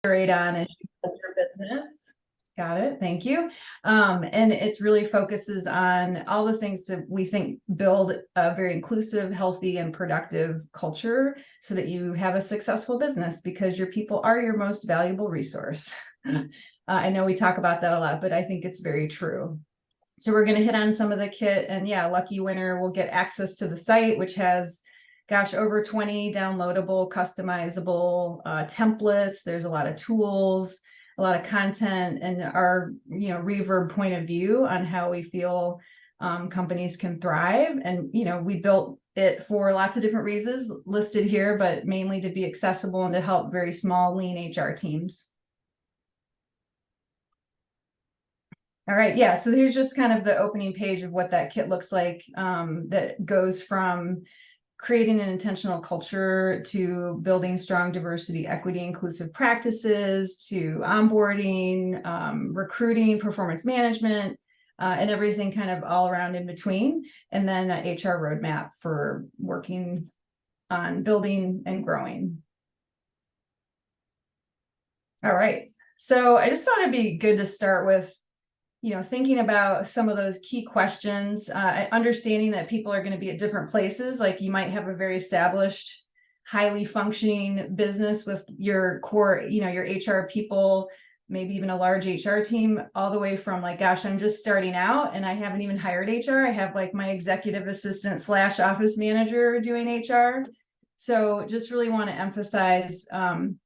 iterate on as you build your business. Got it. Thank you. And it really focuses on all the things that we think build a very inclusive, healthy, and productive culture so that you have a successful business, because your people are your most valuable resource. I know we talk about that a lot, but I think it's very true. So we're going to hit on some of the kit, and yeah, lucky winner will get access to the site, which has, gosh, over 20 downloadable, customizable templates. There's a lot of tools, a lot of content, and our, Reverb point of view on how we feel companies can thrive. And, we built it for lots of different reasons listed here, but mainly to be accessible and to help very small, lean HR teams. All right, yeah, so here's just kind of the opening page of what that kit looks like, that goes from creating an intentional culture to building strong diversity, equity, inclusive practices, to onboarding, recruiting, performance management, and everything kind of all around in between. And then an HR roadmap for working on building and growing. All right, so I just thought it'd be good to start with, thinking about some of those key questions, understanding that people are going to be at different places. Like you might have a very established, highly functioning business with your core, your HR people, maybe even a large HR team, all the way from like, gosh, I'm just starting out and I haven't even hired HR. I have like my executive assistant / office manager doing HR. So just really want to emphasize some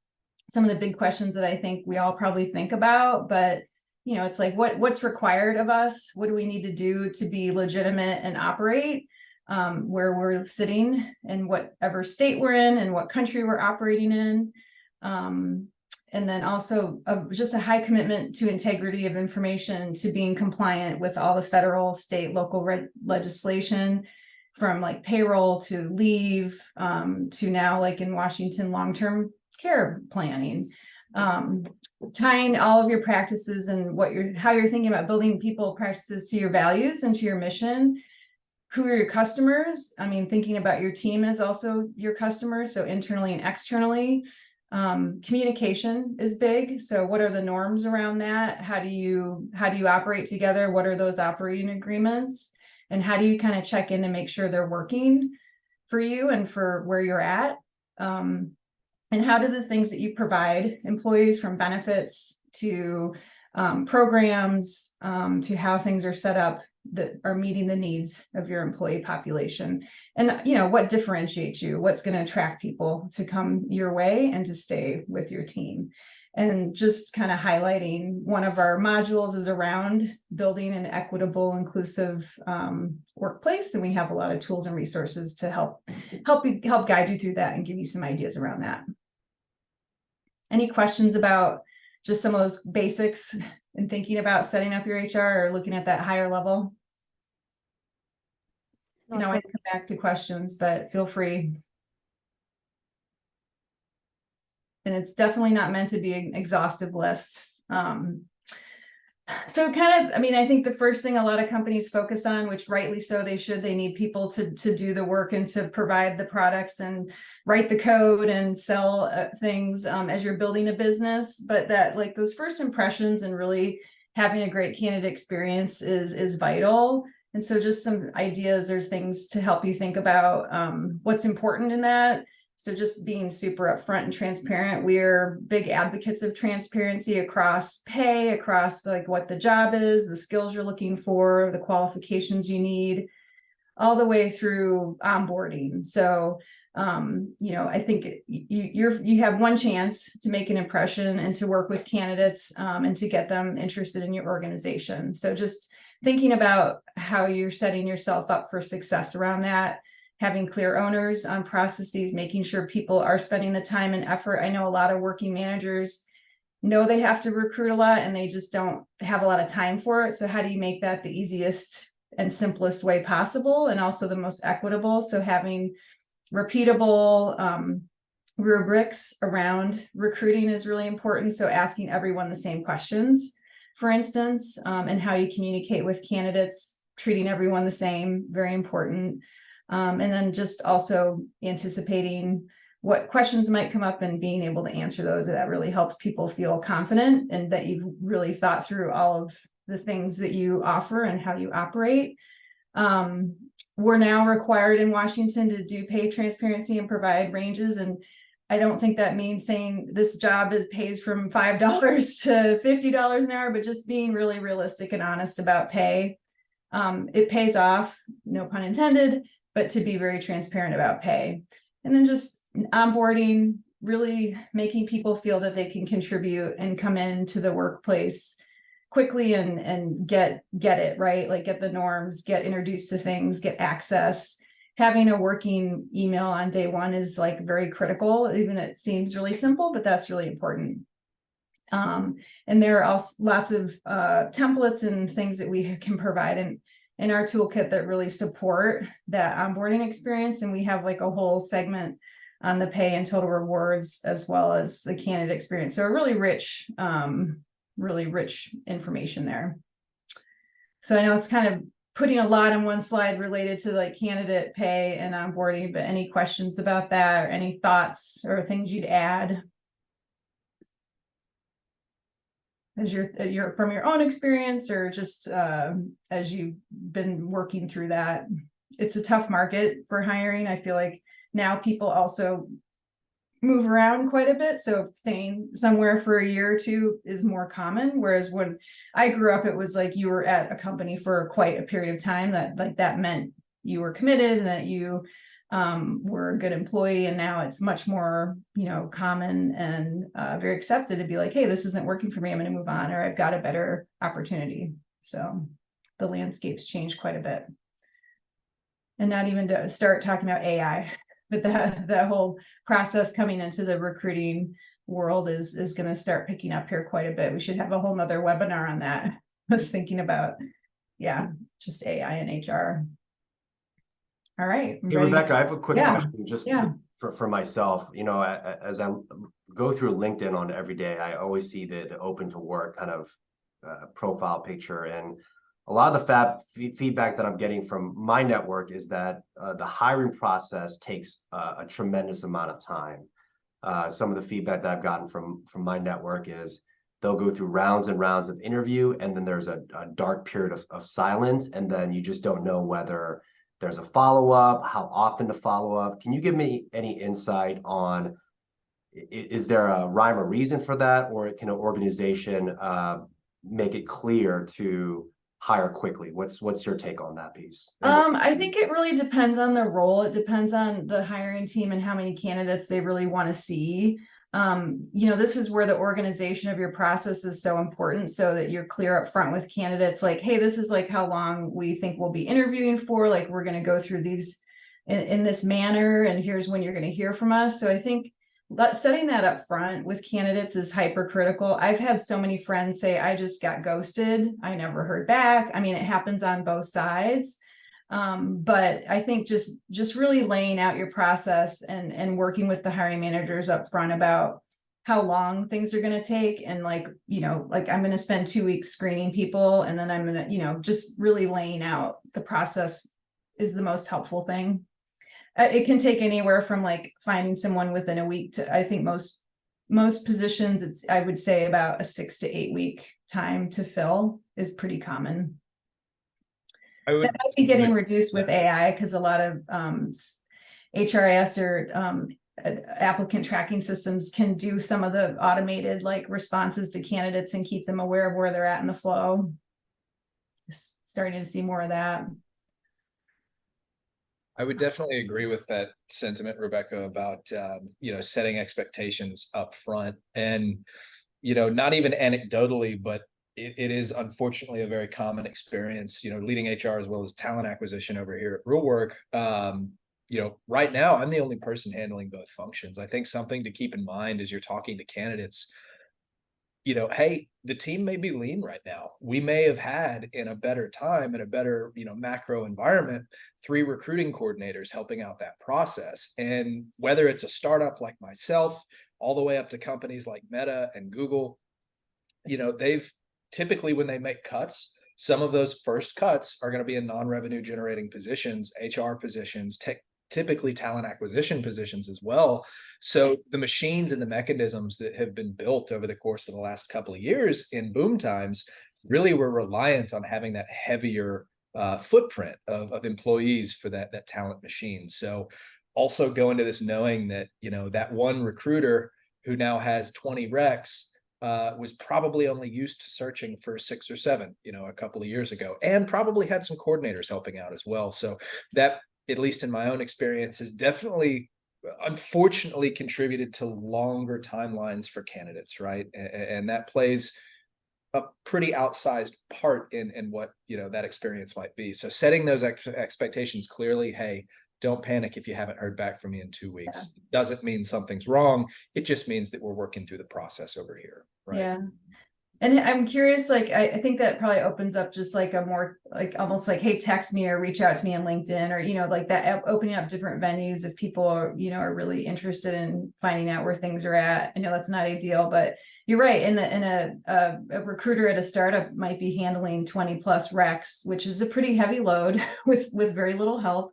of the big questions that I think we all probably think about, but it's like, what's required of us? What do we need to do to be legitimate and operate where we're sitting, in whatever state we're in and what country we're operating in? And then also just a high commitment to integrity of information, to being compliant with all the federal, state, local legislation, from like payroll to leave, to now like in Washington, long-term care planning. Tying all of your practices and how you're thinking about building people practices to your values and to your mission. Who are your customers? I mean, thinking about your team as also your customers, so internally and externally. Communication is big. So what are the norms around that? How do you operate together? What are those operating agreements? And how do you kind of check in to make sure they're working for you and for where you're at? And how do the things that you provide employees, from benefits to programs, to how things are set up that are meeting the needs of your employee population? And, what differentiates you? What's going to attract people to come your way and to stay with your team? And just kind of highlighting, one of our modules is around building an equitable, inclusive workplace. And we have a lot of tools and resources to help guide you through that and give you some ideas around that. Any questions about just some of those basics in thinking about setting up your HR or looking at that higher level? You can always come back to questions, but feel free. And it's definitely not meant to be an exhaustive list. So kind of, I think the first thing a lot of companies focus on, which rightly so, they need people to do the work and to provide the products and write the code and sell things as you're building a business. But that, like, those first impressions and really having a great candidate experience is vital. And so just some ideas or things to help you think about what's important in that. So just being super upfront and transparent. We're big advocates of transparency across pay, across like what the job is, the skills you're looking for, the qualifications you need, all the way through onboarding. So, I think you have one chance to make an impression and to work with candidates and to get them interested in your organization. So just thinking about how you're setting yourself up for success around that. Having clear owners on processes, making sure people are spending the time and effort. I know a lot of working managers know they have to recruit a lot and they just don't have a lot of time for it. So how do you make that the easiest and simplest way possible, and also the most equitable? So having repeatable rubrics around recruiting is really important. So asking everyone the same questions, for instance, and how you communicate with candidates, treating everyone the same, very important. And then just also anticipating what questions might come up and being able to answer those. That really helps people feel confident and that you've really thought through all of the things that you offer and how you operate. We're now required in Washington to do pay transparency and provide ranges. And I don't think that means saying this job pays from $5 to $50 an hour, but just being really realistic and honest about pay. It pays off, no pun intended, but to be very transparent about pay. And then just onboarding, really making people feel that they can contribute and come into the workplace quickly and get it right, like get the norms, get introduced to things, get access. Having a working email on day one is like very critical. Even it seems really simple, but that's really important. And there are also lots of templates and things that we can provide in our toolkit that really support that onboarding experience. And we have like a whole segment on the pay and total rewards, as well as the candidate experience. So a really rich information there. So I know it's kind of putting a lot on one slide related to like candidate pay and onboarding, but any questions about that or any thoughts or things you'd add as you're from your own experience, or just as you've been working through that? It's a tough market for hiring. I feel like now people also move around quite a bit, so staying somewhere for a year or two is more common, whereas when I grew up, it was like you were at a company for quite a period of time, that meant you were committed and that you were a good employee. And now it's much more, common and very accepted to be like, hey, this isn't working for me, I'm going to move on, or I've got a better opportunity. So the landscape's changed quite a bit. And not even to start talking about AI, but that whole process coming into the recruiting world is going to start picking up here quite a bit. We should have a whole nother webinar on that. I was thinking about, just AI and HR. All right. Hey, Rebecca, I have a quick question just for myself. As I go through LinkedIn on every day, I always see the open to work kind of profile picture. And a lot of the feedback that I'm getting from my network is that the hiring process takes a tremendous amount of time. Some of the feedback that I've gotten from my network is they'll go through rounds and rounds of interview, and then there's a dark period of silence, and then you just don't know whether there's a follow-up, how often to follow up. Can you give me any insight on, is there a rhyme or reason for that, or can an organization make it clear to hire quickly? What's your take on that piece? I think it really depends on the role. It depends on the hiring team and how many candidates they really want to see. This is where the organization of your process is so important, so that you're clear up front with candidates, like, hey, this is like how long we think we'll be interviewing for, like we're going to go through these in this manner, and here's when you're going to hear from us. So I think setting that up front with candidates is hypercritical. I've had so many friends say, I just got ghosted, I never heard back. I mean, it happens on both sides. But I think just really laying out your process and working with the hiring managers up front about how long things are going to take. And like I'm going to spend 2 weeks screening people, and then I'm going to, just really laying out the process is the most helpful thing. It can take anywhere from like finding someone within a week to, I think most positions, I would say about a 6 to 8 week time to fill is pretty common. That might be getting reduced with AI, because a lot of HRIS or applicant tracking systems can do some of the automated like responses to candidates and keep them aware of where they're at in the flow. Starting to see more of that. I would definitely agree with that sentiment, Rebecca, about setting expectations up front. And not even anecdotally, but it is unfortunately a very common experience, leading HR as well as talent acquisition over here at Real Work. Right now I'm the only person handling both functions. I think something to keep in mind as you're talking to candidates, hey, the team may be lean right now. We may have had, in a better time, in a better, macro environment, 3 recruiting coordinators helping out that process. And whether it's a startup like myself, all the way up to companies like Meta and Google, they've typically, when they make cuts, some of those first cuts are going to be in non-revenue generating positions, HR positions, typically talent acquisition positions as well. So the machines and the mechanisms that have been built over the course of the last couple of years in boom times really were reliant on having that heavier footprint of employees for that talent machine. So also go into this knowing that, you know, that one recruiter who now has 20 recs was probably only used to searching for 6 or 7, you know, a couple of years ago, and probably had some coordinators helping out as well. So that, at least in my own experience, has definitely, unfortunately, contributed to longer timelines for candidates, right? And that plays a pretty outsized part in what, you know, that experience might be. So setting those expectations clearly, hey, don't panic if you haven't heard back from me in 2 weeks. Yeah. It doesn't mean something's wrong. It just means that we're working through the process over here. Right. Yeah. And I'm curious, like, I think that probably opens up just like a more, like, almost like, hey, text me or reach out to me on LinkedIn, or, you know, like that, opening up different venues if people are, you know, are really interested in finding out where things are at. I know that's not ideal, but you're right. In a recruiter at a startup might be handling 20 plus recs, which is a pretty heavy load with very little help.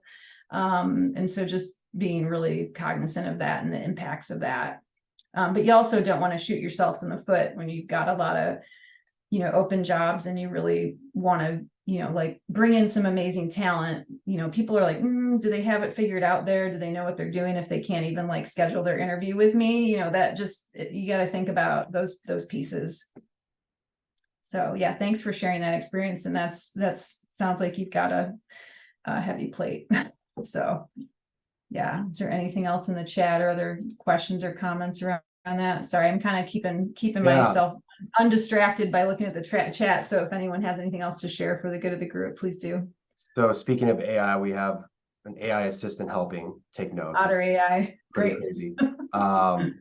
And so just being really cognizant of that and the impacts of that. But you also don't want to shoot yourselves in the foot when you've got a lot of, you know, open jobs and you really want to, you know, like bring in some amazing talent. You know, people are like, do they have it figured out there? Do they know what they're doing if they can't even like schedule their interview with me? You know, that just, you got to think about those pieces. So yeah, thanks for sharing that experience. And that's sounds like you've got a heavy plate. So yeah, is there anything else in the chat or other questions or comments around that? Sorry, I'm kind of keeping myself undistracted by looking at the chat. So if anyone has anything else to share for the good of the group, please do. So speaking of AI, we have an AI assistant helping take notes. Otter AI, Pretty great. crazy.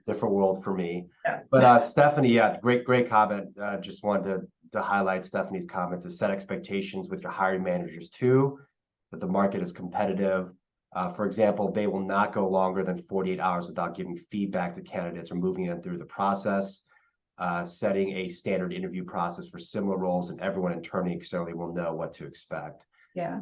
Different world for me. Yeah. But Stephanie, yeah, great comment. Just wanted to highlight Stephanie's comment to set expectations with your hiring managers too, that the market is competitive. For example, they will not go longer than 48 hours without giving feedback to candidates or moving them through the process. Setting a standard interview process for similar roles, and everyone internally and externally will know what to expect. Yeah.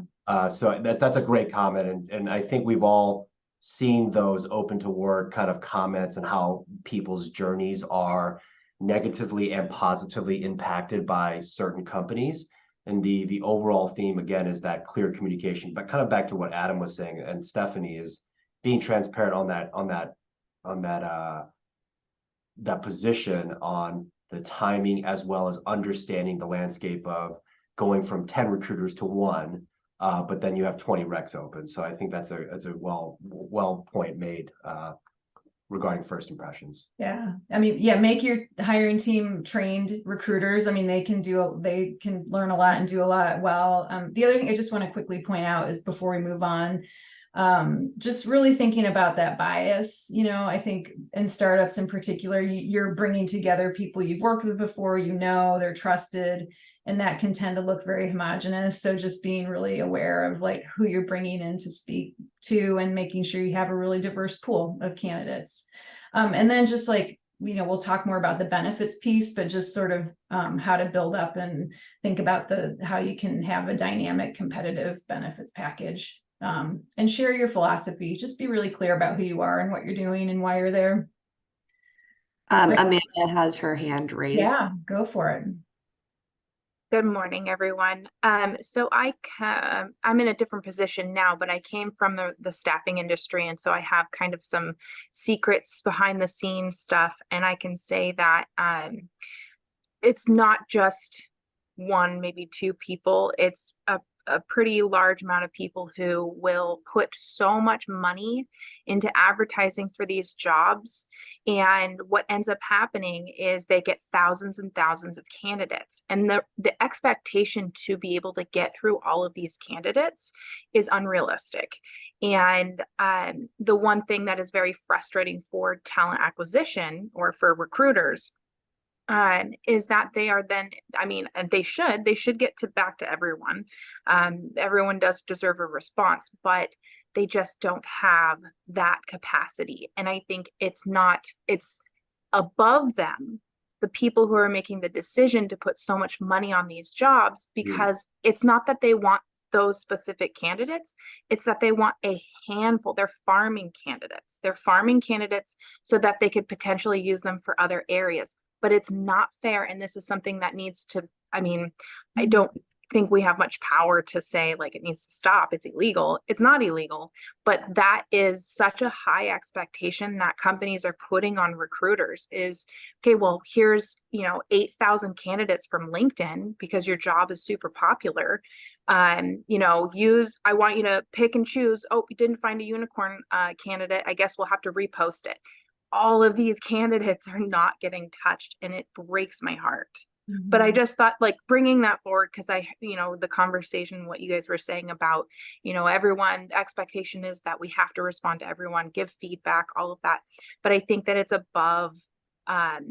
So that's a great comment, and I think we've all seen those open to work kind of comments and how people's journeys are negatively and positively impacted by certain companies. And the overall theme again is that clear communication, but kind of back to what Adam was saying and Stephanie, is being transparent on that position on the timing, as well as understanding the landscape of going from 10 recruiters to 1, but then you have 20 recs open. So I think that's a well point made regarding first impressions. Yeah. I mean, yeah, make your hiring team trained recruiters. I mean, they can learn a lot and do a lot well. The other thing I just want to quickly point out is, before we move on, just really thinking about that bias. You know, I think in startups in particular, you're bringing together people you've worked with before, you know, they're trusted, and that can tend to look very homogenous. So just being really aware of like who you're bringing in to speak to, and making sure you have a really diverse pool of candidates. And then just like, you know, we'll talk more about the benefits piece, but just sort of how to build up and think about how you can have a dynamic, competitive benefits package, and share your philosophy. Just be really clear about who you are and what you're doing and why you're there. Amanda has her hand raised. Yeah, go for it. Good morning, everyone. So I'm in a different position now, but I came from the staffing industry, and so I have kind of some secrets behind the scenes stuff. And I can say that it's not just 1, maybe 2 people. It's a pretty large amount of people who will put so much money into advertising for these jobs. And what ends up happening is they get thousands and thousands of candidates. And the expectation to be able to get through all of these candidates is unrealistic. And the one thing that is very frustrating for talent acquisition or for recruiters is that they are then, I mean, and they should get back to everyone. Everyone does deserve a response, but they just don't have that capacity. And I think it's above them, the people who are making the decision to put so much money on these jobs, because it's not that they want those specific candidates. It's that they want a handful. They're farming candidates. They're farming candidates so that they could potentially use them for other areas. But it's not fair. And this is something that needs to, I mean, I don't think we have much power to say like it needs to stop. It's illegal. It's not illegal, but that is such a high expectation that companies are putting on recruiters is, okay, well, here's, 8,000 candidates from LinkedIn because your job is super popular. I want you to pick and choose. Oh, we didn't find a unicorn candidate. I guess we'll have to repost it. All of these candidates are not getting touched, and it breaks my heart. But I just thought like bringing that forward because the conversation, what you guys were saying about, everyone, the expectation is that we have to respond to everyone, give feedback, all of that. But I think that it's above,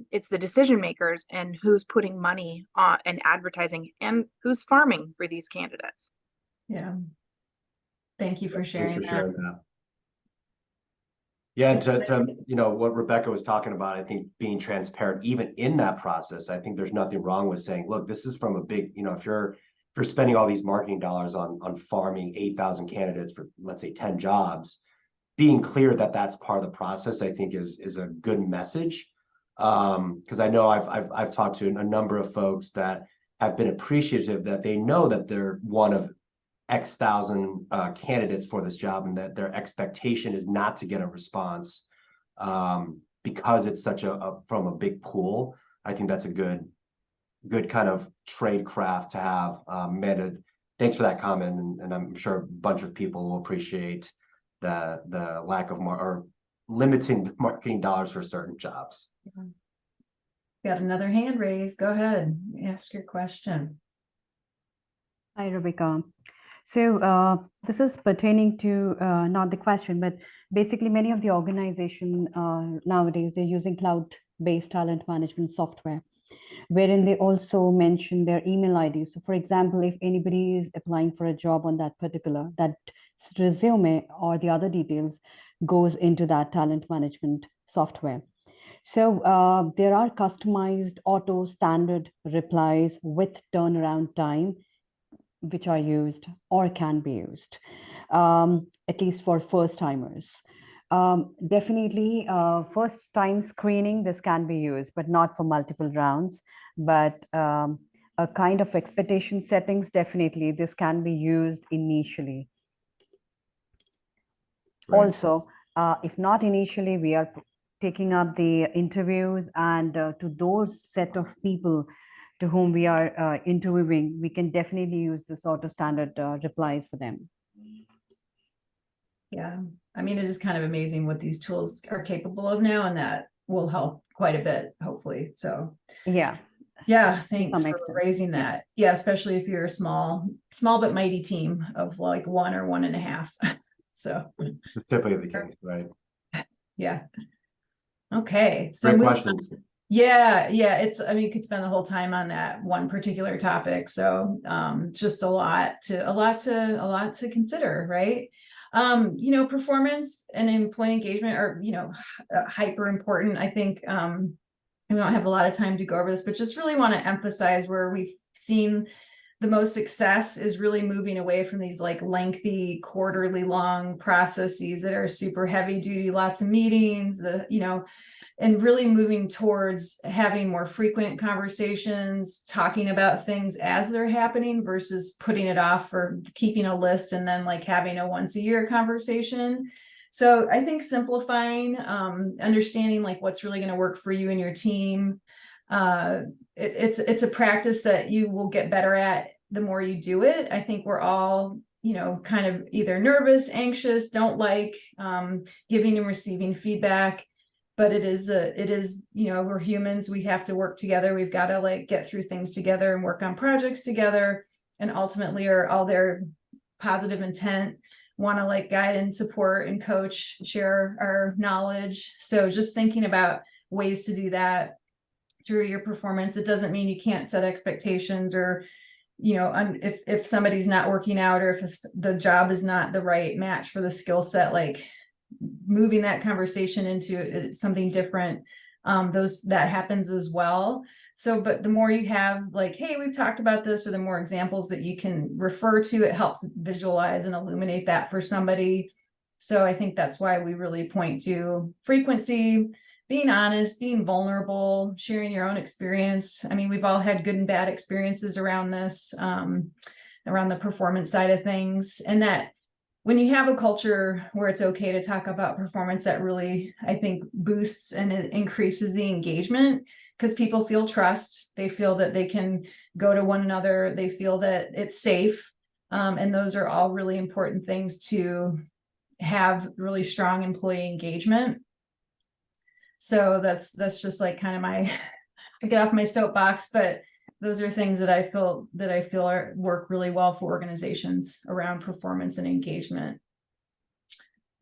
it's the decision makers and who's putting money on and advertising and who's farming for these candidates. Yeah. Thank you for sharing Thanks for that. sharing that. Yeah, and to what Rebecca was talking about, I think being transparent, even in that process, I think there's nothing wrong with saying, look, this is from a big, if you're spending all these marketing dollars on farming 8,000 candidates for, let's say, 10 jobs, being clear that that's part of the process, I think is a good message. Because I know I've talked to a number of folks that have been appreciative that they know that they're one of X thousand candidates for this job, and that their expectation is not to get a response because it's such from a big pool. I think that's a good kind of trade craft to have. Thanks for that comment, and I'm sure a bunch of people will appreciate the lack of or limiting the marketing dollars for certain jobs. Got another hand raised. Go ahead, ask your question. Hi, Rebecca. So this is pertaining to not the question, but basically many of the organizations nowadays, they're using cloud-based talent management software, wherein they also mention their email ID. So for example, if anybody is applying for a job on that resume or the other details goes into that talent management software. So there are customized auto standard replies with turnaround time, which are used or can be used, at least for first timers. Definitely first time screening, this can be used, but not for multiple rounds. But a kind of expectation settings, definitely this can be used initially. Right. Also, if not initially, we are taking up the interviews, and to those set of people to whom we are interviewing, we can definitely use the sort of standard replies for them. Yeah, I mean, it is kind of amazing what these tools are capable of now, and that will help quite a bit, hopefully. So yeah, thanks for raising that. Yeah, especially if you're a small but mighty team of like 1 or 1.5. So it's typically the case, right? Yeah. Okay. So great questions. Yeah, you could spend the whole time on that one particular topic. So just a lot to consider, right? Performance and employee engagement are, hyper important. I think we don't have a lot of time to go over this, but just really want to emphasize where we've seen the most success is really moving away from these like lengthy quarterly long processes that are super heavy duty, lots of meetings, and really moving towards having more frequent conversations, talking about things as they're happening versus putting it off for keeping a list and then like having a once a year conversation. So I think simplifying, understanding like what's really going to work for you and your team. It's a practice that you will get better at the more you do it. I think we're all, kind of either nervous, anxious, don't like giving and receiving feedback. But it is, we're humans. We have to work together. We've got to like get through things together and work on projects together. And ultimately are all their positive intent, want to like guide and support and coach, share our knowledge. So just thinking about ways to do that through your performance. It doesn't mean you can't set expectations or, if somebody's not working out or if the job is not the right match for the skill set, like moving that conversation into something different, that happens as well. So, but the more you have like, hey, we've talked about this, or the more examples that you can refer to, it helps visualize and illuminate that for somebody. So I think that's why we really point to frequency, being honest, being vulnerable, sharing your own experience. I mean, we've all had good and bad experiences around this, around the performance side of things. And that when you have a culture where it's okay to talk about performance, that really, I think, boosts and it increases the engagement, because people feel trust. They feel that they can go to one another. They feel that it's safe. And those are all really important things to have really strong employee engagement. So that's just like kind of my, I get off my soapbox, but those are things that I feel work really well for organizations around performance and engagement.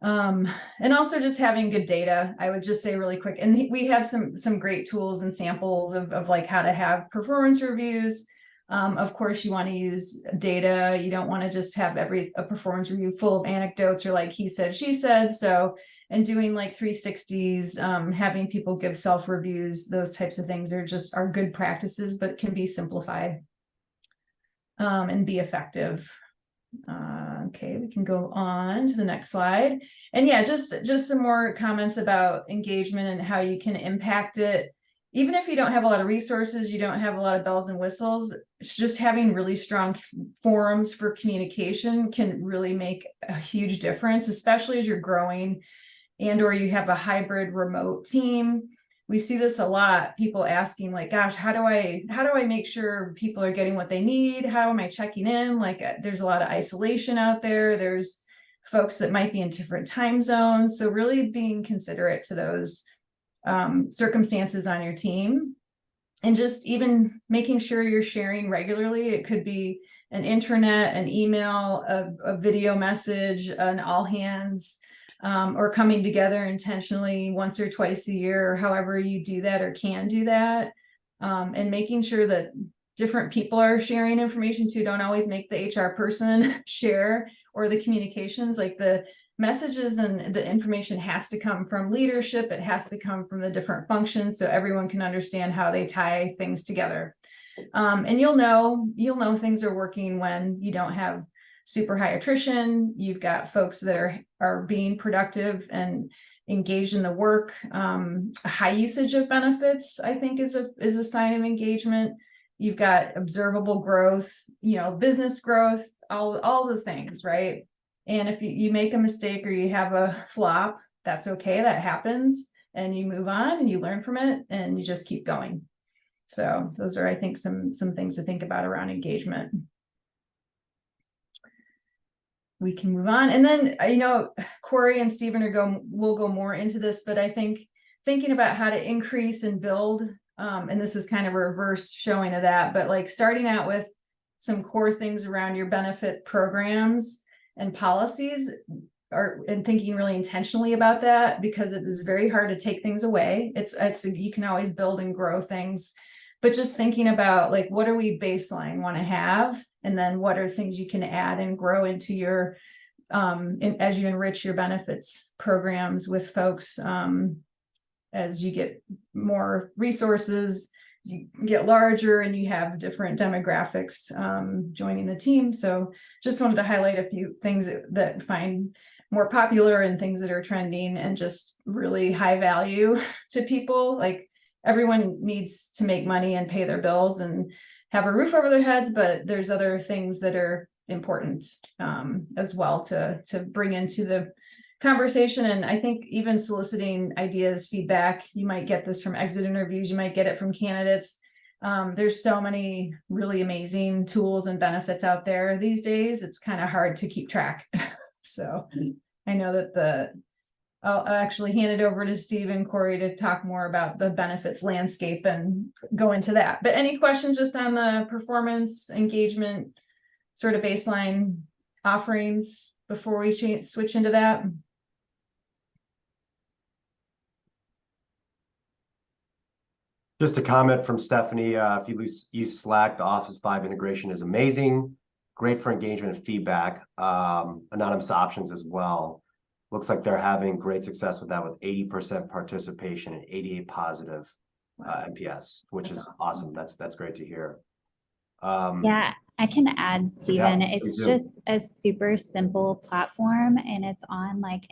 And also just having good data, I would just say really quick, and we have some great tools and samples of like how to have performance reviews. Of course, you want to use data. You don't want to just have a performance review full of anecdotes or like he said, she said. So, and doing like 360s, having people give self-reviews, those types of things are good practices, but can be simplified and be effective. Okay, we can go on to the next slide. And yeah, just some more comments about engagement and how you can impact it. Even if you don't have a lot of resources, you don't have a lot of bells and whistles, it's just having really strong forums for communication can really make a huge difference, especially as you're growing and or you have a hybrid remote team. We see this a lot, people asking like, gosh, how do I make sure people are getting what they need? How am I checking in? Like there's a lot of isolation out there. There's folks that might be in different time zones. So really being considerate to those circumstances on your team, and just even making sure you're sharing regularly. It could be an intranet, an email, a video message, an all hands, or coming together intentionally once or twice a year, or however you do that or can do that. And making sure that different people are sharing information too. Don't always make the HR person share, or the communications, like the messages and the information has to come from leadership. It has to come from the different functions so everyone can understand how they tie things together. And you'll know things are working when you don't have super high attrition. You've got folks that are being productive and engaged in the work. High usage of benefits, I think, is a sign of engagement. You've got observable growth, business growth, all the things, right? And if you make a mistake or you have a flop, that's okay. That happens, and you move on and you learn from it and you just keep going. So those are, I think, some things to think about around engagement. We can move on. And then, Corey and Stephen will go more into this, but I think thinking about how to increase and build, and this is kind of a reverse showing of that, but like starting out with some core things around your benefit programs and policies, and thinking really intentionally about that, because it is very hard to take things away. It's you can always build and grow things, but just thinking about like, what are we baseline want to have, and then what are things you can add and grow into your as you enrich your benefits programs with folks, as you get more resources, you get larger and you have different demographics joining the team. So just wanted to highlight a few things that find more popular and things that are trending and just really high value to people. Like everyone needs to make money and pay their bills and have a roof over their heads, but there's other things that are important as well to bring into the conversation. And I think even soliciting ideas, feedback, you might get this from exit interviews, you might get it from candidates. There's so many really amazing tools and benefits out there these days. It's kind of hard to keep track. So I know that I'll actually hand it over to Steve and Corey to talk more about the benefits landscape and go into that. But any questions just on the performance engagement sort of baseline offerings before we switch into that? Just a comment from Stephanie. If you use Slack, the Office 5 integration is amazing. Great for engagement and feedback. Anonymous options as well. Looks like they're having great success with that, with 80% participation and 88 positive Wow. NPS, which That's is awesome. awesome. That's great to hear. Yeah, I can add, Stephen. please It's do. just a super simple platform and it's on like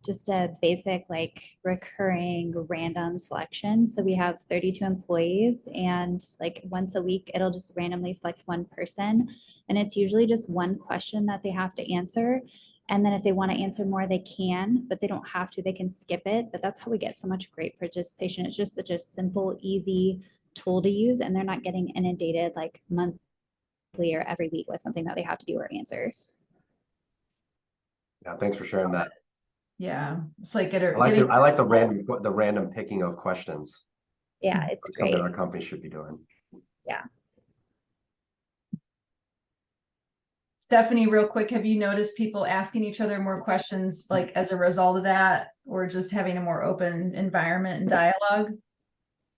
just a basic like recurring random selection. So we have 32 employees and like once a week it'll just randomly select one person and it's usually just one question that they have to answer. And then if they want to answer more, they can, but they don't have to, they can skip it. But that's how we get so much great participation. It's just such a simple, easy tool to use and they're not getting inundated like monthly or every week with something that they have to do or answer. Yeah, thanks for sharing that. Yeah, it's like I like the random picking of questions. Yeah, it's Something great. our company should be doing. Yeah. Stephanie, real quick, have you noticed people asking each other more questions like as a result of that, or just having a more open environment and dialogue?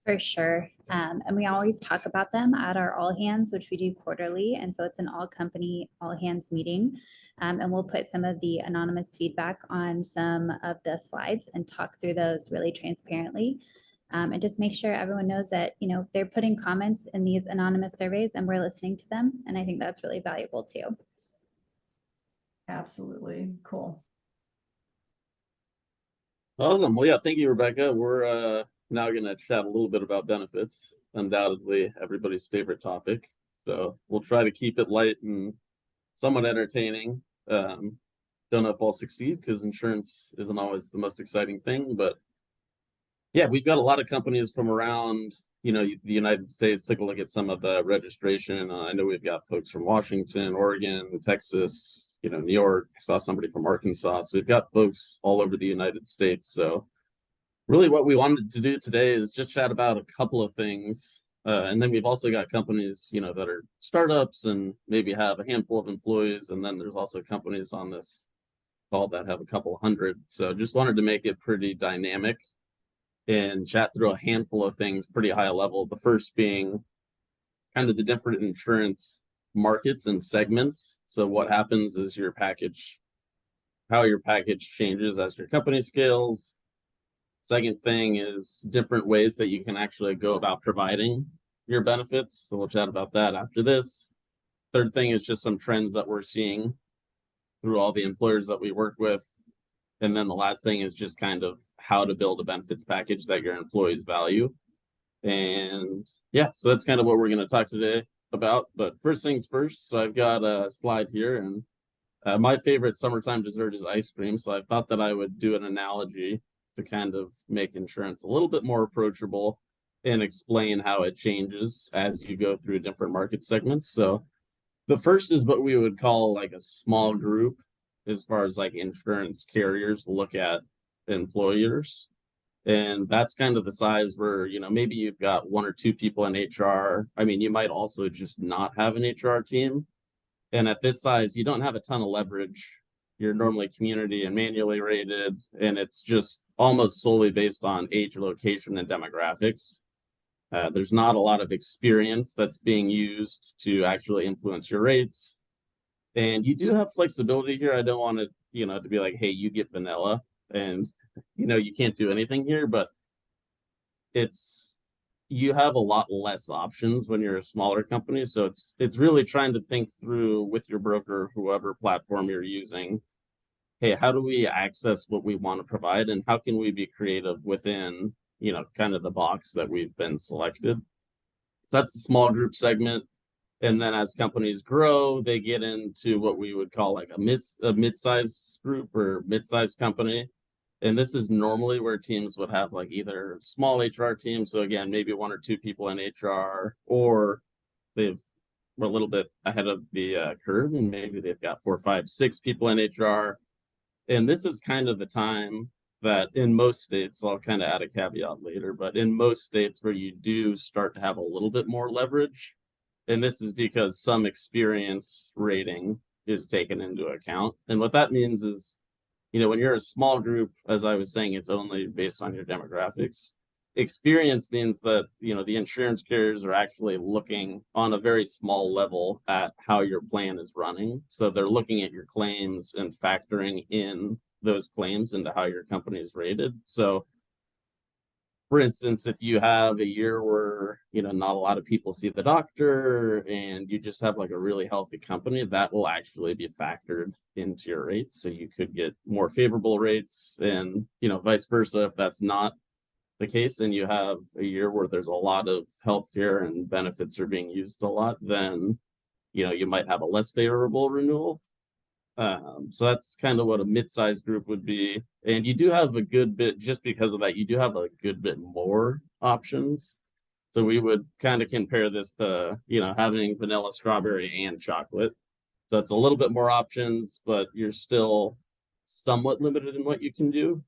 For sure. And we always talk about them at our all hands, which we do quarterly. And so it's an all company, all hands meeting. And we'll put some of the anonymous feedback on some of the slides and talk through those really transparently. And just make sure everyone knows that, you know, they're putting comments in these anonymous surveys and we're listening to them. And I think that's really valuable too. Absolutely. Cool. Awesome. Well, yeah, thank you, Rebecca. We're now going to chat a little bit about benefits, undoubtedly everybody's favorite topic. So we'll try to keep it light and somewhat entertaining. Don't know if I'll succeed because insurance isn't always the most exciting thing, but yeah, we've got a lot of companies from around, you know, the United States. Took a look at some of the registration. I know we've got folks from Washington, Oregon, Texas, you know, New York. I saw somebody from Arkansas. So we've got folks all over the United States. So really what we wanted to do today is just chat about a couple of things. And then we've also got companies, you know, that are startups and maybe have a handful of employees. And then there's also companies on this call that have a couple hundred. So just wanted to make it pretty dynamic and chat through a handful of things pretty high level. The first being kind of the different insurance markets and segments. So what happens is how your package changes as your company scales. Second thing is different ways that you can actually go about providing your benefits. So we'll chat about that after this. Third thing is just some trends that we're seeing through all the employers that we work with. And then the last thing is just kind of how to build a benefits package that your employees value. And yeah, so that's kind of what we're going to talk today about. But first things first, so I've got a slide here and my favorite summertime dessert is ice cream. So I thought that I would do an analogy to kind of make insurance a little bit more approachable and explain how it changes as you go through different market segments. So the first is what we would call like a small group as far as like insurance carriers look at employers. And that's kind of the size where, you know, maybe you've got one or two people in HR. I mean, you might also just not have an HR team. And at this size, you don't have a ton of leverage. You're normally community and manually rated, and it's just almost solely based on age, location, and demographics. There's not a lot of experience that's being used to actually influence your rates. And you do have flexibility here. I don't want to, you know, to be like, hey, you get vanilla and, you know, you can't do anything here, but you have a lot less options when you're a smaller company. So it's really trying to think through with your broker, whoever platform you're using, hey, how do we access what we want to provide and how can we be creative within, you know, kind of the box that we've been selected. So that's a small group segment. And then as companies grow, they get into what we would call like a mid-size group or mid-size company. And this is normally where teams would have like either small HR teams. So again, maybe one or two people in HR, or we're a little bit ahead of the curve and maybe they've got 4, 5, 6 people in HR. And this is kind of the time that in most states, I'll kind of add a caveat later, but in most states where you do start to have a little bit more leverage, and this is because some experience rating is taken into account. And what that means is, you know, when you're a small group, as I was saying, it's only based on your demographics. Experience means that, you know, the insurance carriers are actually looking on a very small level at how your plan is running. So they're looking at your claims and factoring in those claims into how your company is rated. So for instance, if you have a year where, you know, not a lot of people see the doctor and you just have like a really healthy company, that will actually be factored into your rates. So you could get more favorable rates, and, you know, vice versa. If that's not the case and you have a year where there's a lot of healthcare and benefits are being used a lot, then, you know, you might have a less favorable renewal. So that's kind of what a mid-sized group would be. And you do have a good bit, just because of that, you do have a good bit more options. So we would kind of compare this to, you know, having vanilla, strawberry, and chocolate. So it's a little bit more options, but you're still somewhat limited in what you can do.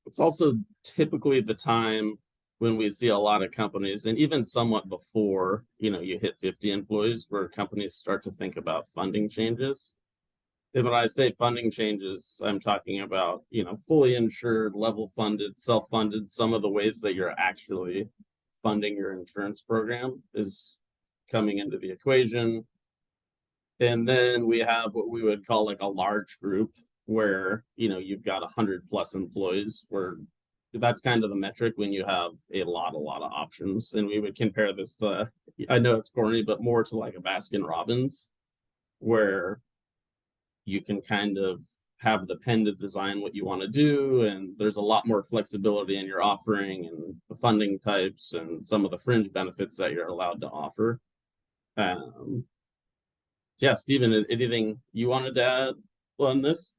It's also typically the time when we see a lot of companies, and even somewhat before, you know, you hit 50 employees, where companies start to think about funding changes. And when I say funding changes, I'm talking about, you know, fully insured, level funded, self-funded. Some of the ways that you're actually funding your insurance program is coming into the equation. And then we have what we would call like a large group, where, you know, you've got 100+ employees, where that's kind of the metric when you have a lot of options. And we would compare this to, I know it's corny, but more to like a Baskin Robbins, where you can kind of have the pen to design what you want to do, and there's a lot more flexibility in your offering and the funding types and some of the fringe benefits that you're allowed to offer. Yeah, Stephen, anything you wanted to add on this?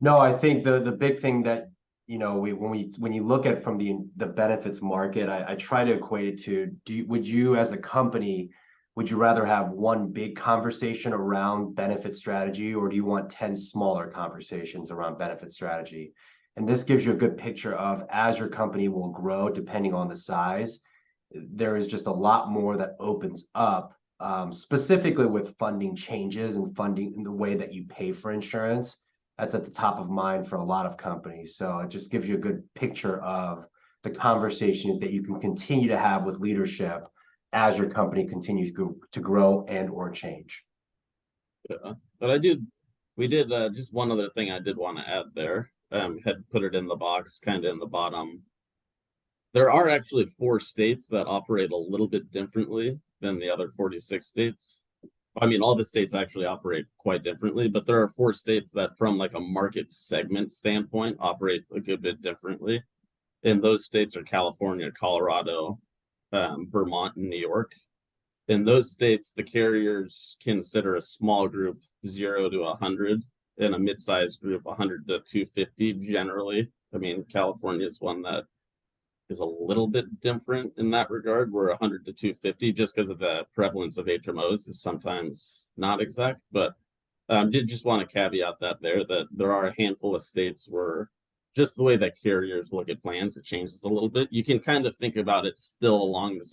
No, I think the big thing that, you know, when you look at from the benefits market, I try to equate it to, would you as a company, would you rather have one big conversation around benefit strategy, or do you want 10 smaller conversations around benefit strategy? And this gives you a good picture of, as your company will grow, depending on the size, there is just a lot more that opens up, specifically with funding changes and funding in the way that you pay for insurance. That's at the top of mind for a lot of companies. So it just gives you a good picture of the conversations that you can continue to have with leadership as your company continues to grow and or change. Yeah, but we did just one other thing I did want to add there. Had put it in the box, kind of in the bottom. There are actually 4 states that operate a little bit differently than the other 46 states. I mean, all the states actually operate quite differently, but there are 4 states that, from like a market segment standpoint, operate a good bit differently. And those states are California, Colorado, Vermont, and New York. In those states, the carriers consider a small group 0 to 100, and a mid-sized group 100 to 250 generally. I mean, California is one that is a little bit different in that regard, where 100 to 250, just because of the prevalence of HMOs, is sometimes not exact. But did just want to caveat that there are a handful of states where just the way that carriers look at plans, it changes a little bit. You can kind of think about it still along the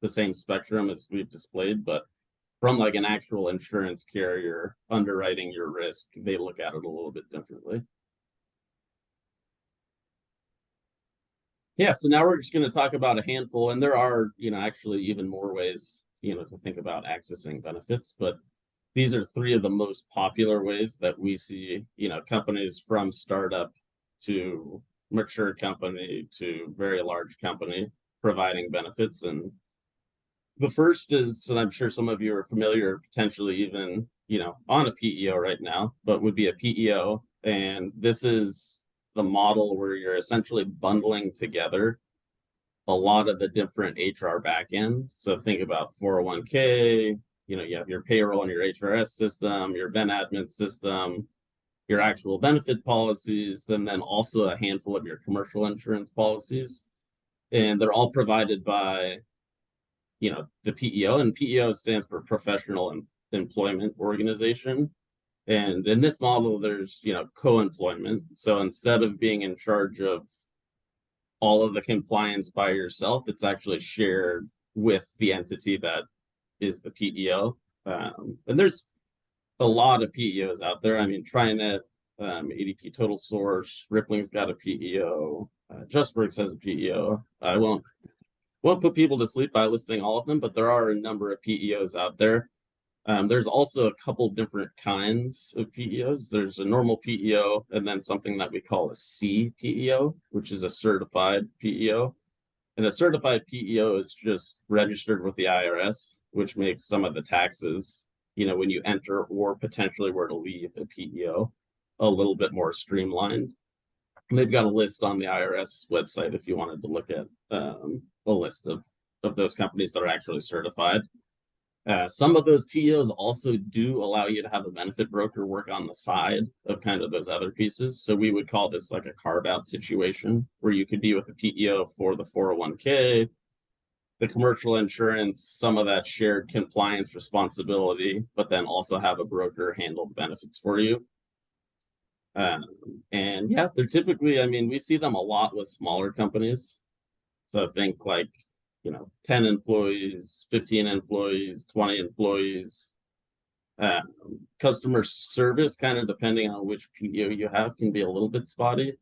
same spectrum as we've displayed, but from like an actual insurance carrier underwriting your risk, they look at it a little bit differently. Yeah, so now we're just going to talk about a handful, and there are, you know, actually even more ways, you know, to think about accessing benefits, but these are 3 of the most popular ways that we see, you know, companies from startup to mature company to very large company providing benefits. And the first is, and I'm sure some of you are familiar, potentially even, you know, on a PEO right now, but would be a PEO. And this is the model where you're essentially bundling together a lot of the different HR backend. So think about 401k, you know, you have your payroll and your HRS system, your ben admin system, your actual benefit policies, and then also a handful of your commercial insurance policies. And they're all provided by, you know, the PEO, and PEO stands for Professional Employment Organization. And in this model, there's, you know, co-employment. So instead of being in charge of all of the compliance by yourself, it's actually shared with the entity that is the PEO. And there's a lot of PEOs out there. I mean, TriNet, ADP Total Source, Rippling's got a PEO, JustWorks has a PEO. I won't put people to sleep by listing all of them, but there are a number of PEOs out there. There's also a couple different kinds of PEOs. There's a normal PEO and then something that we call a C PEO, which is a certified PEO. And a certified PEO is just registered with the IRS, which makes some of the taxes, when you enter or potentially were to leave a PEO, a little bit more streamlined. And they've got a list on the IRS website if you wanted to look at a list of those companies that are actually certified. Some of those PEOs also do allow you to have a benefit broker work on the side of kind of those other pieces. So we would call this like a carve-out situation where you could be with the PEO for the 401k, the commercial insurance, some of that shared compliance responsibility, but then also have a broker handle the benefits for you. And yeah, they're typically, we see them a lot with smaller companies. So I think like, 10 employees, 15 employees, 20 employees. Customer service, kind of depending on which PEO you have, can be a little bit spotty,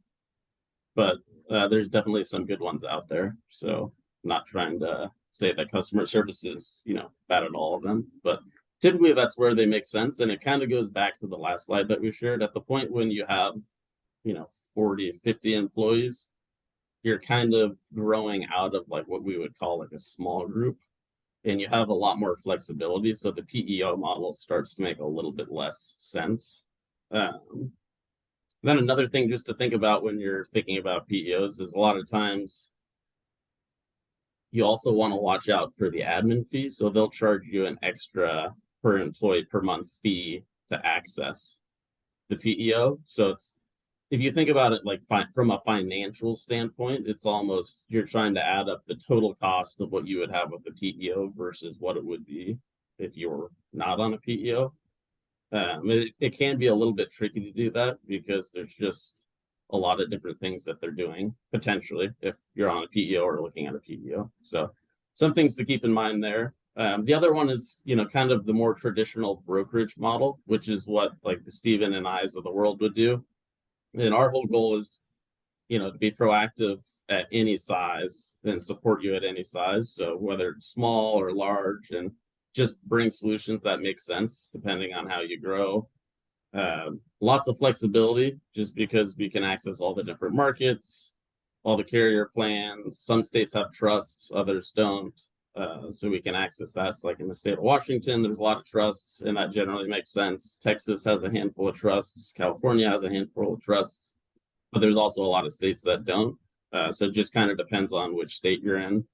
but there's definitely some good ones out there. So not trying to say that customer service is, bad at all of them, but typically that's where they make sense. And it kind of goes back to the last slide that we shared. At the point when you have, 40, 50 employees, you're kind of growing out of like what we would call like a small group, and you have a lot more flexibility. So the PEO model starts to make a little bit less sense. Then another thing just to think about when you're thinking about PEOs is a lot of times you also want to watch out for the admin fee. So they'll charge you an extra per employee per month fee to access the PEO. So if you think about it like from a financial standpoint, it's almost you're trying to add up the total cost of what you would have with the PEO versus what it would be if you were not on a PEO. It can be a little bit tricky to do that because there's just a lot of different things that they're doing potentially if you're on a PEO or looking at a PEO. So some things to keep in mind there. The other one is, kind of the more traditional brokerage model, which is what like the Stephen and I's of the world would do. And our whole goal is, to be proactive at any size and support you at any size. So whether it's small or large, and just bring solutions that make sense depending on how you grow. Lots of flexibility just because we can access all the different markets, all the carrier plans. Some states have trusts, others don't. So we can access that. So like in the state of Washington, there's a lot of trusts, and that generally makes sense. Texas has a handful of trusts. California has a handful of trusts, but there's also a lot of states that don't. So it just kind of depends on which state you're in.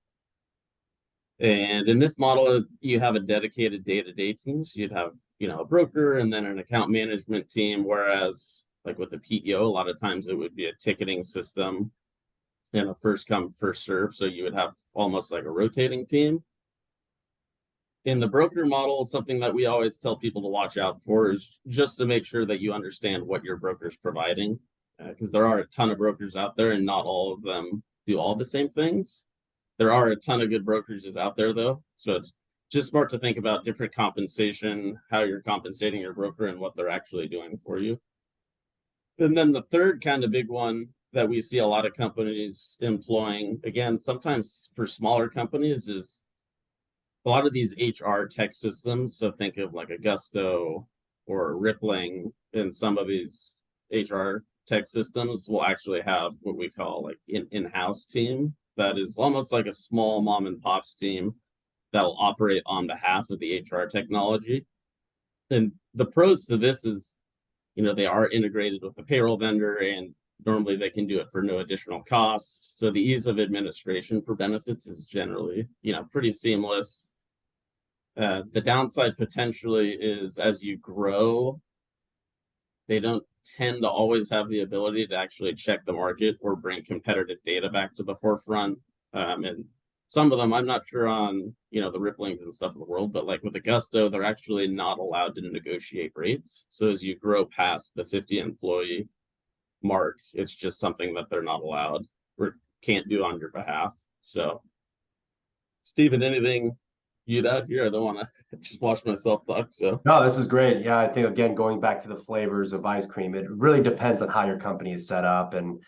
And in this model, you have a dedicated day-to-day team. So you'd have, a broker and then an account management team. Whereas like with the PEO, a lot of times it would be a ticketing system and a first come, first serve. So you would have almost like a rotating team. In the broker model, something that we always tell people to watch out for is just to make sure that you understand what your broker is providing, because there are a ton of brokers out there and not all of them do all the same things. There are a ton of good brokerages out there though. So it's just smart to think about different compensation, how you're compensating your broker and what they're actually doing for you. And then the third kind of big one that we see a lot of companies employing, again, sometimes for smaller companies, is a lot of these HR tech systems. So think of like a Gusto or Rippling, and some of these HR tech systems will actually have what we call like an in-house team that is almost like a small mom and pops team that will operate on behalf of the HR technology. And the pros to this is, they are integrated with the payroll vendor, and normally they can do it for no additional costs. So the ease of administration for benefits is generally, pretty seamless. The downside potentially is as you grow, they don't tend to always have the ability to actually check the market or bring competitive data back to the forefront. And some of them, I'm not sure on, the Ripplings and stuff in the world, but like with Augusto, they're actually not allowed to negotiate rates. So as you grow past the 50 employee mark, it's just something that they're not allowed or can't do on your behalf. So Stephen, anything you'd add here? I don't want to just watch myself talk. So no, this is great. Yeah, I think again, going back to the flavors of ice cream, it really depends on how your company is set up. And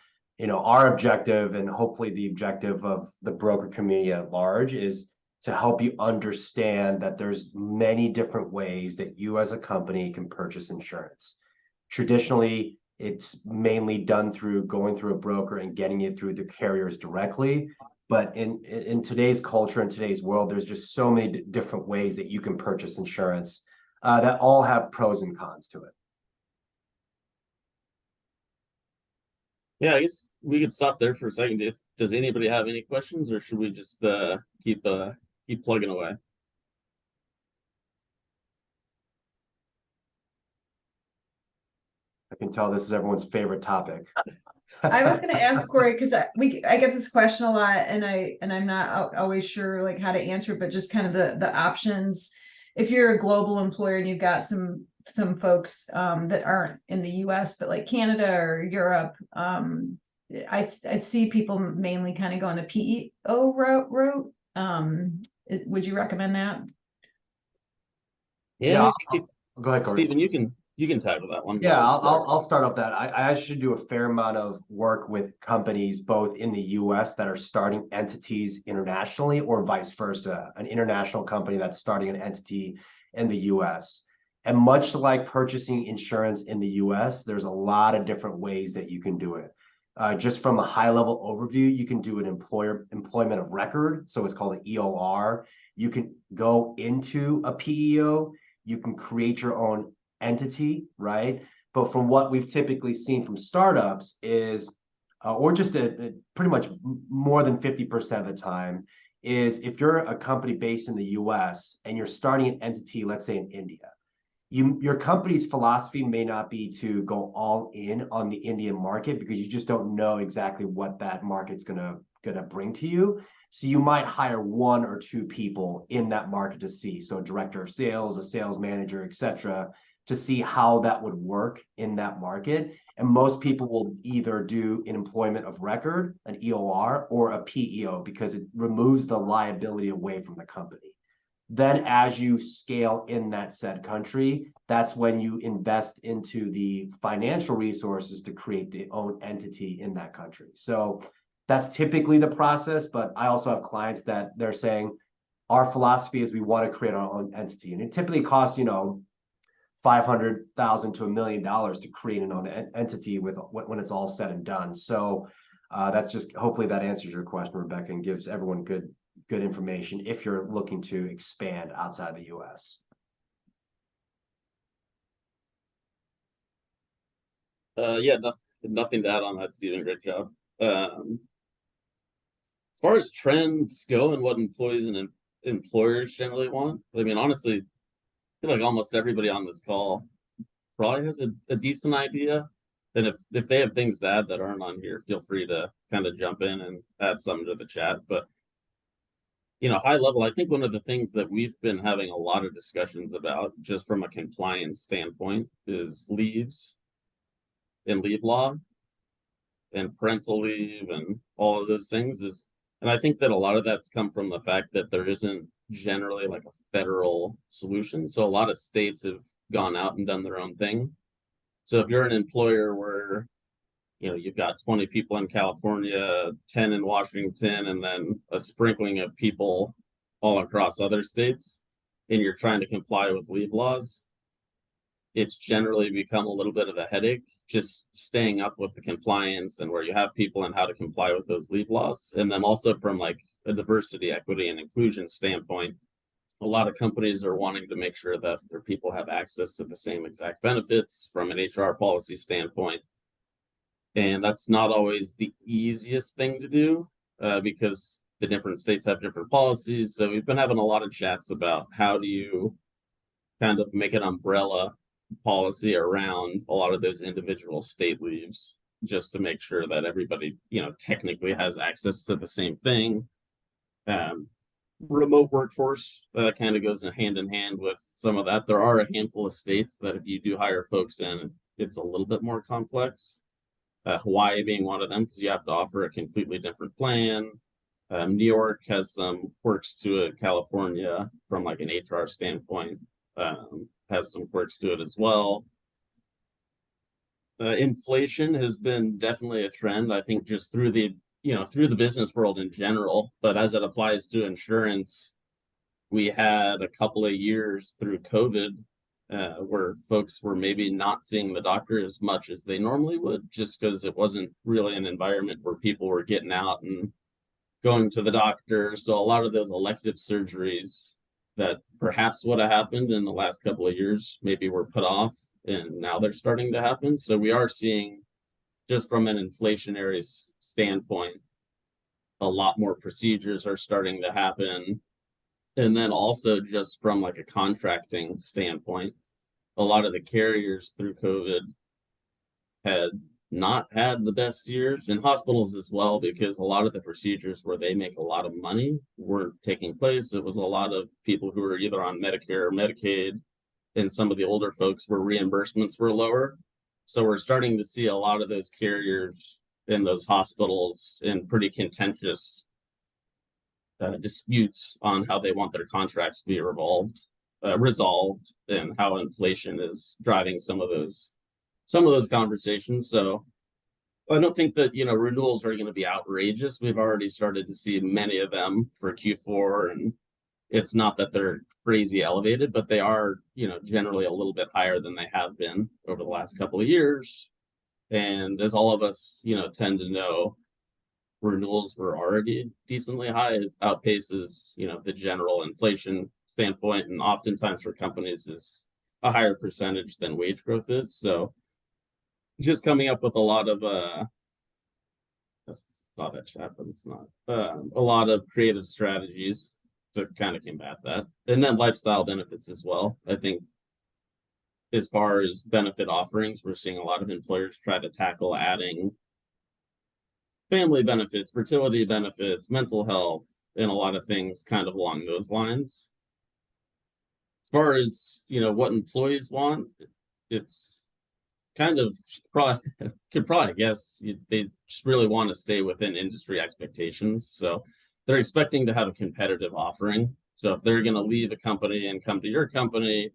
our objective, and hopefully the objective of the broker community at large, is to help you understand that there's many different ways that you as a company can purchase insurance. Traditionally, it's mainly done through going through a broker and getting it through the carriers directly. But in today's culture, in today's world, there's just so many different ways that you can purchase insurance that all have pros and cons to it. Yeah, I guess we could stop there for a second. Does anybody have any questions, or should we just keep plugging away? I can tell this is everyone's favorite topic. I was going to ask Corey, because I get this question a lot, and I'm not always sure like how to answer it, but just kind of the options. If you're a global employer and you've got some folks that aren't in the US, but like Canada or Europe, I see people mainly kind of go on the PEO route. Would you recommend that? Yeah, Go ahead, Corey. Stephen, you can tackle that one. Yeah, I'll start off that. I actually do a fair amount of work with companies both in the US that are starting entities internationally, or vice versa, an international company that's starting an entity in the US. And much like purchasing insurance in the US, there's a lot of different ways that you can do it. Just from a high level overview, you can do an employment of record. So it's called an EOR. You can go into a PEO. You can create your own entity, right? But from what we've typically seen from startups is, or just pretty much more than 50% of the time, is if you're a company based in the US and you're starting an entity, let's say in India, your company's philosophy may not be to go all in on the Indian market because you just don't know exactly what that market's gonna bring to you. So you might hire one or two people in that market to see, so a director of sales, a sales manager, etc., to see how that would work in that market. And most people will either do an employment of record, an EOR, or a PEO because it removes the liability away from the company. Then as you scale in that said country, that's when you invest into the financial resources to create the own entity in that country. So that's typically the process, but I also have clients that they're saying, our philosophy is we want to create our own entity. And it typically costs, $500,000 to $1 million to create an own entity when it's all said and done. So that's just, hopefully that answers your question, Rebecca, and gives everyone good information if you're looking to expand outside the US. Yeah, nothing to add on that, Stephen. Great job. As far as trends go and what employees and employers generally want, I mean, honestly, I feel like almost everybody on this call probably has a decent idea. And if they have things to add that aren't on here, feel free to kind of jump in and add something to the chat. But high level, I think one of the things that we've been having a lot of discussions about, just from a compliance standpoint, is leaves and leave law and parental leave and all of those things. And I think that a lot of that's come from the fact that there isn't generally like a federal solution. So a lot of states have gone out and done their own thing. So if you're an employer where you've got 20 people in California, 10 in Washington, and then a sprinkling of people all across other states, and you're trying to comply with leave laws, it's generally become a little bit of a headache just staying up with the compliance and where you have people and how to comply with those leave laws. And then also from like a diversity, equity, and inclusion standpoint, a lot of companies are wanting to make sure that their people have access to the same exact benefits from an HR policy standpoint. And that's not always the easiest thing to do because the different states have different policies. So we've been having a lot of chats about how do you kind of make an umbrella policy around a lot of those individual state leaves, just to make sure that everybody, technically has access to the same thing. Remote workforce kind of goes hand in hand with some of that. There are a handful of states that if you do hire folks in, it's a little bit more complex. Hawaii being one of them, because you have to offer a completely different plan. New York has some quirks to it. California, from like an HR standpoint, has some quirks to it as well. Inflation has been definitely a trend, I think, just through the business world in general, but as it applies to insurance, we had a couple of years through COVID where folks were maybe not seeing the doctor as much as they normally would, just because it wasn't really an environment where people were getting out and going to the doctor. So a lot of those elective surgeries that perhaps would have happened in the last couple of years maybe were put off, and now they're starting to happen. So we are seeing, just from an inflationary standpoint, a lot more procedures are starting to happen. And then also just from like a contracting standpoint, a lot of the carriers through COVID had not had the best years, and hospitals as well, because a lot of the procedures where they make a lot of money were taking place. It was a lot of people who were either on Medicare or Medicaid, and some of the older folks where reimbursements were lower. So we're starting to see a lot of those carriers in those hospitals in pretty contentious disputes on how they want their contracts to be resolved, and how inflation is driving some of those conversations. So I don't think that, renewals are going to be outrageous. We've already started to see many of them for Q4, and it's not that they're crazy elevated, but they are, generally a little bit higher than they have been over the last couple of years. And as all of us, tend to know, renewals were already decently high. It outpaces, the general inflation standpoint, and oftentimes for companies is a higher percentage than wage growth is. So just coming up with a lot of I saw that chat, but it's not a lot of creative strategies to kind of combat that. And then lifestyle benefits as well. I think as far as benefit offerings, we're seeing a lot of employers try to tackle adding family benefits, fertility benefits, mental health, and a lot of things kind of along those lines. As far as, what employees want, it's kind of probably guess they just really want to stay within industry expectations. So they're expecting to have a competitive offering. So if they're going to leave a company and come to your company,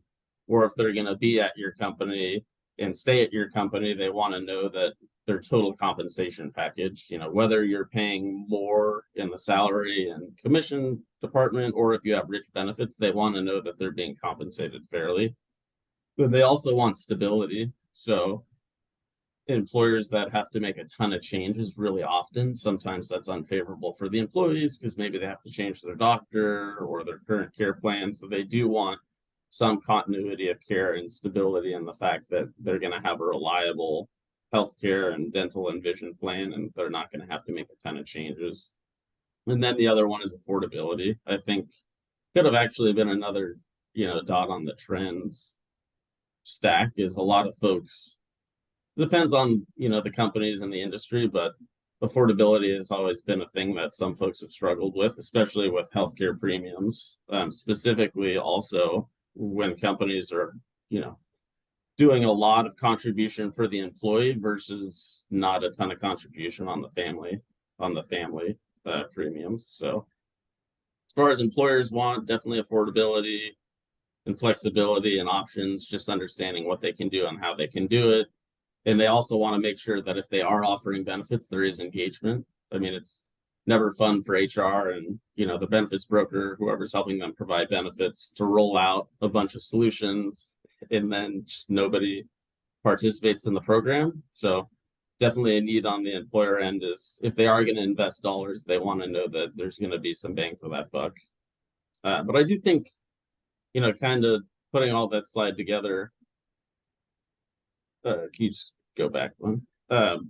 or if they're going to be at your company and stay at your company, they want to know that their total compensation package, whether you're paying more in the salary and commission department, or if you have rich benefits, they want to know that they're being compensated fairly. But they also want stability. So employers that have to make a ton of changes really often, sometimes that's unfavorable for the employees, because maybe they have to change their doctor or their current care plan. So they do want some continuity of care and stability, in the fact that they're going to have a reliable healthcare and dental and vision plan, and they're not going to have to make a ton of changes. And then the other one is affordability. I think could have actually been another, dot on the trends stack, is a lot of folks, depends on, the companies and the industry, but affordability has always been a thing that some folks have struggled with, especially with healthcare premiums, specifically also when companies are, doing a lot of contribution for the employee versus not a ton of contribution on the family premiums. So as far as employers want, definitely affordability and flexibility and options, just understanding what they can do and how they can do it. And they also want to make sure that if they are offering benefits, there is engagement. I mean, it's never fun for HR and, the benefits broker, whoever's helping them provide benefits, to roll out a bunch of solutions and then just nobody participates in the program. So definitely a need on the employer end is, if they are going to invest dollars, they want to know that there's going to be some bang for that buck. But I do think, kind of putting all that slide together, can you just go back one?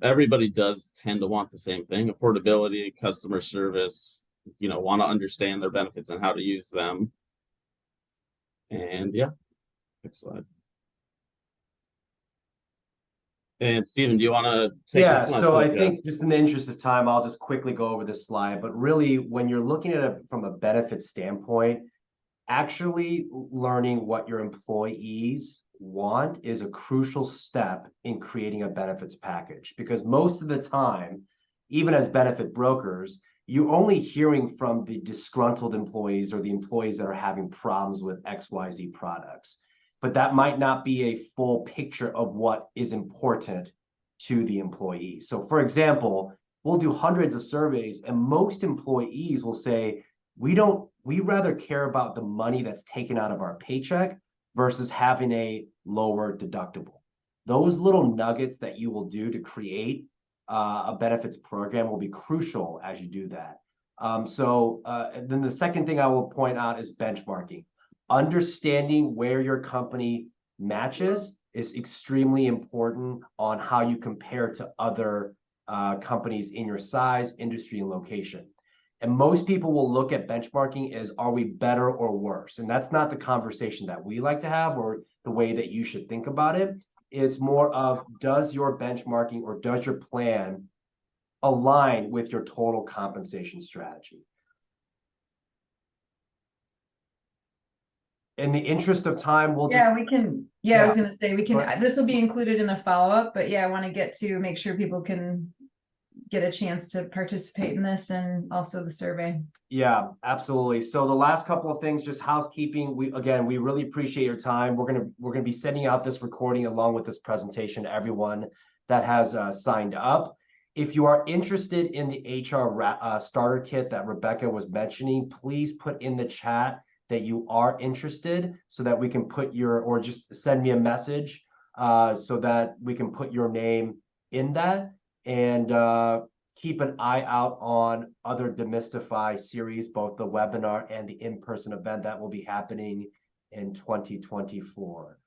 Everybody does tend to want the same thing: affordability, customer service, want to understand their benefits and how to use them. And yeah, next slide. And Stephen, do you want to take this one? So I think, just in the interest of time, I'll just quickly go over this slide. But really, when you're looking at it from a benefit standpoint, actually learning what your employees want is a crucial step in creating a benefits package, because most of the time, even as benefit brokers, you're only hearing from the disgruntled employees or the employees that are having problems with XYZ products. But that might not be a full picture of what is important to the employee. So for example, we'll do hundreds of surveys, and most employees will say, we don't we rather care about the money that's taken out of our paycheck versus having a lower deductible. Those little nuggets that you will do to create a benefits program will be crucial as you do that. Then the second thing I will point out is benchmarking. Understanding where your company matches is extremely important on how you compare to other companies in your size, industry, and location. And most people will look at benchmarking as, are we better or worse? And that's not the conversation that we like to have or the way that you should think about it. It's more of, does your benchmarking or does your plan align with your total compensation strategy? In the interest of time, we'll just... Yeah, we can, I was gonna say, we can, this will be included in the follow-up, but yeah, I want to get to make sure people can get a chance to participate in this and also the survey. Yeah, absolutely. So the last couple of things, just housekeeping. We really appreciate your time. We're gonna be sending out this recording along with this presentation to everyone that has signed up. If you are interested in the HR starter kit that Rebecca was mentioning, please put in the chat that you are interested so that we can put your, or just send me a message so that we can put your name in that. And keep an eye out on other Demystify series, both the webinar and the in-person event that will be happening in 2024.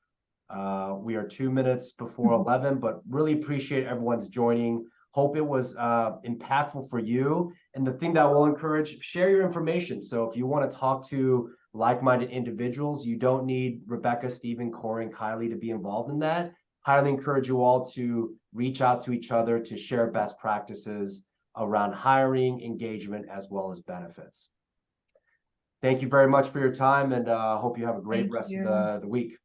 We are 2 minutes before 11, but really appreciate everyone's joining. Hope it was impactful for you. And the thing that will encourage, share your information. So if you want to talk to like-minded individuals, you don't need Rebecca, Stephen, Corey, and Kylie to be involved in that. Highly encourage you all to reach out to each other to share best practices around hiring, engagement, as well as benefits. Thank you very much for your time, and hope you have a great rest of the week.